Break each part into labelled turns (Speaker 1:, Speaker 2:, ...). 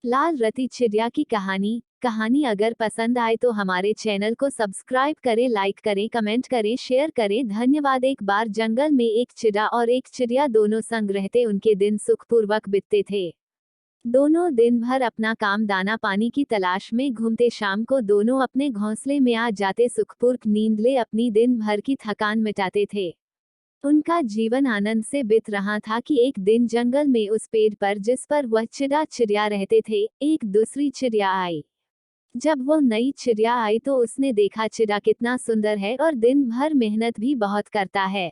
Speaker 1: लाल रति चिड़िया की कहानी अगर पसंद आए तो हमारे चैनल को सब्सक्राइब करें, लाइक करें, कमेंट करें, शेयर करें। धन्यवाद। एक बार जंगल में एक चिड़ा और एक चिड़िया दोनों संग रहते। उनके दिन सुखपूर्वक बीतते थे। दोनों दिन भर अपना काम दाना पानी की तलाश में घूमते। शाम को दोनों अपने घोंसले में आ जाते। सुखपूर्वक नींद ले अपनी दिन भर की थकान मिटाते थे। उनका जीवन आनंद से बीत रहा था कि एक दिन जंगल में उस पेड़ पर जिस पर वह चिड़िया रहते थे, एक दूसरी चिड़िया आई। जब वो नई चिड़िया आई तो उसने देखा चिड़ा कितना सुंदर है और दिन भर मेहनत भी बहुत करता है।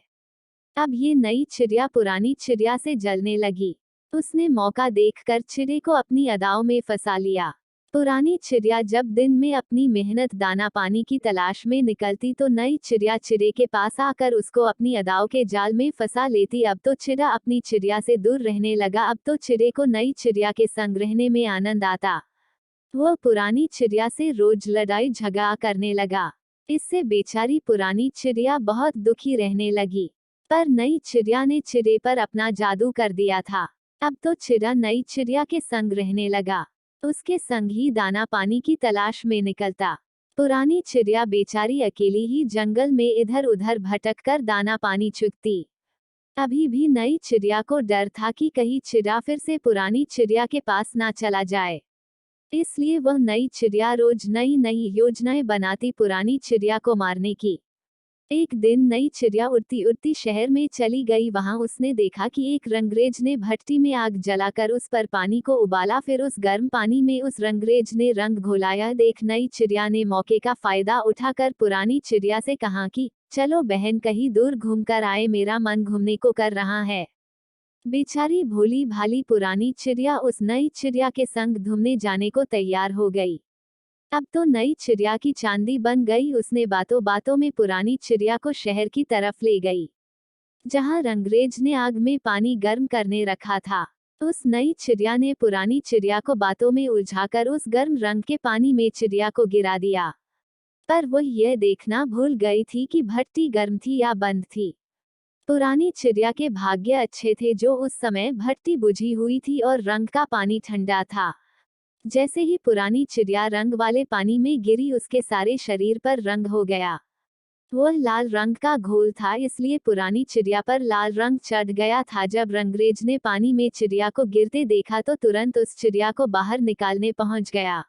Speaker 1: अब ये नई चिड़िया पुरानी चिड़िया से जलने लगी। उसने मौका देखकर चिड़े को अपनी अदाओं में फंसा लिया। पुरानी चिड़िया जब दिन में अपनी मेहनत दाना पानी की तलाश में निकलती तो नई चिड़िया चिड़े के पास आकर उसको अपनी अदाओं के जाल में फंसा लेती। अब तो चिड़ा अपनी चिड़िया से दूर रहने लगा। अब तो चिड़े को नई चिड़िया के संग रहने में आनंद आता। वह पुरानी चिड़िया से रोज लड़ाई झगड़ा करने लगा। इससे बेचारी पुरानी चिड़िया बहुत दुखी रहने लगी। पर नई चिड़िया ने चिड़े पर अपना जादू कर दिया था। अब तो चिड़ा नई चिड़िया के संग रहने लगा। उसके संग ही दाना पानी की तलाश में निकलता। पुरानी चिड़िया बेचारी अकेली ही जंगल में इधर उधर भटक कर दाना पानी चुगती। अभी भी नई चिड़िया को डर था कि कहीं चिड़ा फिर से पुरानी चिड़िया के पास ना चला जाए। इसलिए वह नई चिड़िया रोज नई नई योजनाएं बनाती पुरानी चिड़िया को मारने की। एक दिन नई चिड़िया उड़ती उड़ती शहर में चली गई। वहां उसने देखा कि एक रंगरेज ने भट्टी में आग जलाकर उस पर पानी को उबाला। फिर उस गर्म पानी में उस रंगरेज ने रंग घोलाया। देख नई चिड़िया ने मौके का फायदा उठाकर पुरानी चिड़िया से कहा कि चलो बहन, कहीं दूर घूम कर आए, मेरा मन घूमने को कर रहा है। बेचारी भोली भाली पुरानी चिड़िया उस नई चिड़िया के संग घूमने जाने को तैयार हो गई। अब तो नई चिड़िया की चांदी बन गई। उसने बातों बातों में पुरानी चिड़िया को शहर की तरफ ले गई, जहां रंगरेज ने आग में पानी गर्म करने रखा था। उस नई चिड़िया ने पुरानी चिड़िया को बातों में उलझाकर उस गर्म रंग के पानी में चिड़िया को गिरा दिया। पर वह यह देखना भूल गई थी कि भट्टी गर्म थी या बंद थी। पुरानी चिड़िया के भाग्य अच्छे थे जो उस समय भट्टी बुझी हुई थी और रंग का पानी ठंडा था। जैसे ही पुरानी चिड़िया रंग वाले पानी में गिरी, उसके सारे शरीर पर रंग हो गया। वह लाल रंग का घोल था, इसलिए पुरानी चिड़िया पर लाल रंग चढ़ गया था। जब रंगरेज ने पानी में चिड़िया को गिरते देखा तो तुरंत उस चिड़िया को बाहर निकालने पहुंच गया।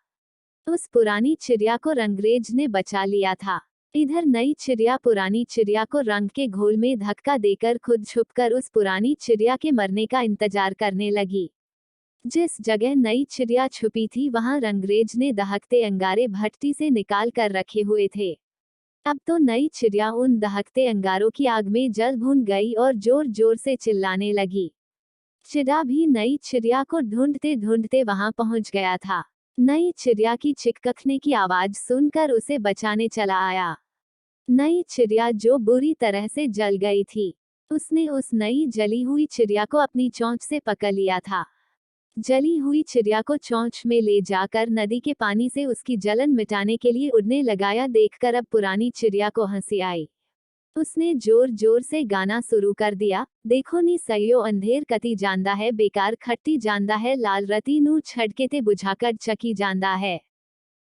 Speaker 1: उस पुरानी चिड़िया को रंगरेज ने बचा लिया था। इधर नई चिड़िया पुरानी चिड़िया को रंग के घोल में धक्का देकर खुद छुपकर उस पुरानी चिड़िया के मरने का इंतजार करने लगी। जिस जगह नई चिड़िया छुपी थी वहां रंगरेज ने दहकते अंगारे भट्टी से निकाल कर रखे हुए थे। अब तो नई चिड़िया उन दहकते अंगारों की आग में जल भून गई और जोर जोर से चिल्लाने लगी। चिड़ा भी नई चिड़िया को ढूंढते ढूंढते वहां पहुंच गया था। नई चिड़िया की चिककने की आवाज सुनकर उसे बचाने चला आया। नई चिड़िया जो बुरी तरह से जल गई थी, उसने उस नई जली हुई चिड़िया को अपनी चोंच से पकड़ लिया था। जली हुई चिड़िया को चोंच में ले जाकर नदी के पानी से उसकी जलन मिटाने के लिए उड़ने लगाया। देखकर अब पुरानी चिड़िया को हंसी आई। उसने जोर जोर से गाना शुरू कर दिया। देखो नी सयो अंधेर कती जांदा है, बेकार खट्टी जांदा है, लाल रती नू छड़के ते बुझाकर चकी जांदा है।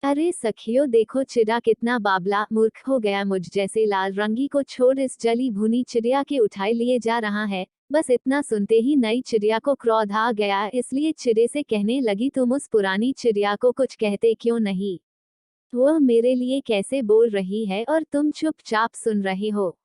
Speaker 1: अरे सखियो, देखो चिड़ा कितना बाबला मूर्ख हो गया, मुझ जैसे लाल रंगी को छोड़ इस जली भुनी चिड़िया के उठाए लिए जा रहा है। बस इतना सुनते ही नई चिड़िया को क्रोध आ गया, इसलिए चिड़े से कहने लगी, तुम उस पुरानी चिड़िया को कुछ कहते क्यों नहीं? वह मेरे लिए कैसे बोल रही है और तुम चुपचाप सुन रहे हो।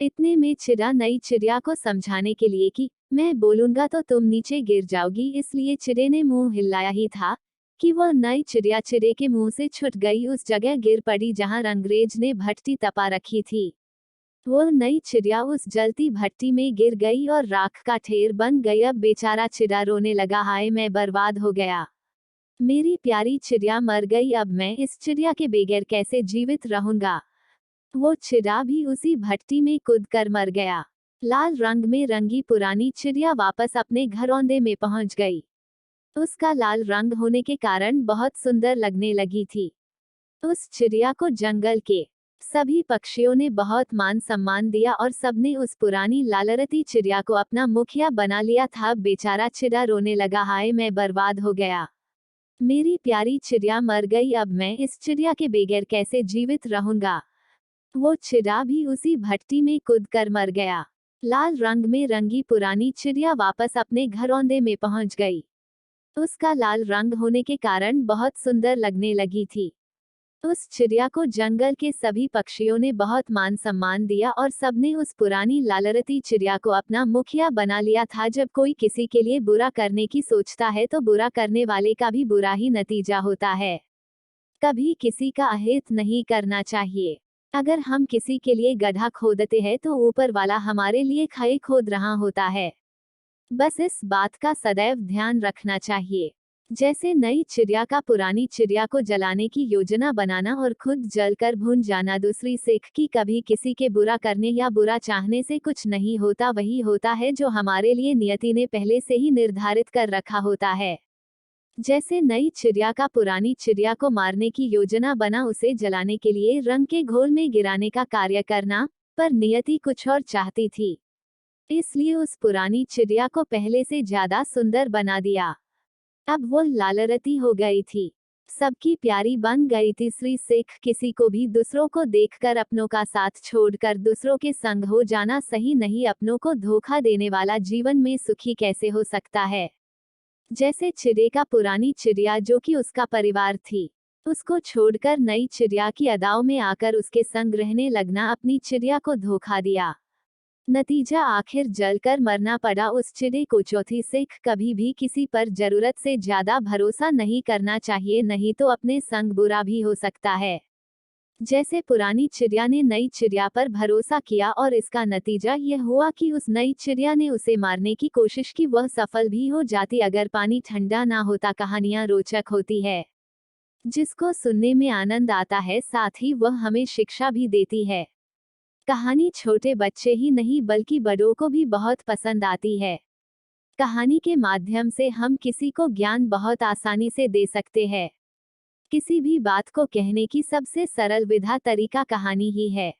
Speaker 1: इतने में चिड़ा नई चिड़िया को समझाने के लिए कि मैं बोलूंगा तो तुम नीचे गिर जाओगी, इसलिए चिड़े ने मुंह हिलाया ही था कि वह नई चिड़िया चिड़े के मुंह से छूट गई, उस जगह गिर पड़ी जहां रंगरेज ने भट्टी तपा रखी थी। वह नई चिड़िया उस जलती भट्टी में गिर गई और राख का ढेर बन गई। अब बेचारा चिड़ा रोने लगा, हाय मैं बर्बाद हो गया, मेरी प्यारी चिड़िया मर गई, अब मैं इस चिड़िया के बगैर कैसे जीवित रहूंगा। वो चिड़ा भी उसी भट्टी में कूद कर मर गया। लाल रंग में रंगी पुरानी चिड़िया वापस अपने घरौंदे में पहुंच गई। उसका लाल रंग होने के कारण बहुत सुंदर लगने लगी थी। उस चिड़िया को जंगल के सभी पक्षियों ने बहुत मान सम्मान दिया और सबने उस पुरानी लालरती चिड़िया को अपना मुखिया बना लिया था। बेचारा चिड़ा रोने लगा, हाय मैं बर्बाद हो गया। मेरी प्यारी चिड़िया मर गई, अब मैं इस चिड़िया के बगैर कैसे जीवित रहूंगा। वो चिड़ा भी उसी भट्टी में कूद कर मर गया। लाल रंग में रंगी पुरानी चिड़िया वापस अपने घरौंदे में पहुंच गई। उसका लाल रंग होने के कारण बहुत सुंदर लगने लगी थी। उस चिड़िया को जंगल के सभी पक्षियों ने बहुत मान सम्मान दिया और सबने उस पुरानी लालरती चिड़िया को अपना मुखिया बना लिया था। जब कोई किसी के लिए बुरा करने की सोचता है तो बुरा करने वाले का भी बुरा ही नतीजा होता है। कभी किसी का अहित नहीं करना चाहिए। अगर हम किसी के लिए गड्ढा खोदते हैं तो ऊपर वाला हमारे लिए खाई खोद रहा होता है। बस इस बात का सदैव ध्यान रखना चाहिए। जैसे नई चिड़िया का पुरानी चिड़िया को जलाने की योजना बनाना और खुद जलकर भून जाना दूसरी सीख कि कभी किसी के बुरा करने या बुरा चाहने से कुछ नहीं होता, वही होता है जो हमारे लिए नियति ने पहले से ही निर्धारित कर रखा होता है। जैसे नई चिड़िया का पुरानी चिड़िया को मारने की योजना बना, उसे जलाने के लिए रंग के घोल में गिराने का कार्य करना, पर नियति कुछ और चाहती थी, इसलिए उस पुरानी चिड़िया को पहले से ज्यादा सुंदर बना दिया। अब वो लालरती हो गई थी, सबकी प्यारी बन गई। तीसरी सीख, किसी को भी दूसरों को देखकर अपनों का साथ छोड़कर दूसरों के संग हो जाना सही नहीं। अपनों को धोखा देने वाला जीवन में सुखी कैसे हो सकता है। जैसे चिड़े का पुरानी चिड़िया जो कि उसका परिवार थी, उसको छोड़कर नई चिड़िया की अदाओं में आकर उसके संग रहने लगना, अपनी चिड़िया को धोखा दिया। नतीजा आखिर जलकर मरना पड़ा उस चिड़े को। चौथी सीख, कभी भी किसी पर जरूरत से ज्यादा भरोसा नहीं करना चाहिए, नहीं तो अपने संग बुरा भी हो सकता है। जैसे पुरानी चिड़िया ने नई चिड़िया पर भरोसा किया और इसका नतीजा यह हुआ कि उस नई चिड़िया ने उसे मारने की कोशिश की, वह सफल भी हो जाती। अगर पानी ठंडा ना होता कहानियां रोचक होती है, जिसको सुनने में आनंद आता है, साथ ही वह हमें शिक्षा भी देती है। कहानी छोटे बच्चे ही नहीं बल्कि बड़ों को भी बहुत पसंद आती है। कहानी के माध्यम से हम किसी को ज्ञान बहुत आसानी से दे सकते हैं। किसी भी बात को कहने की सबसे सरल विधा तरीका कहानी ही है।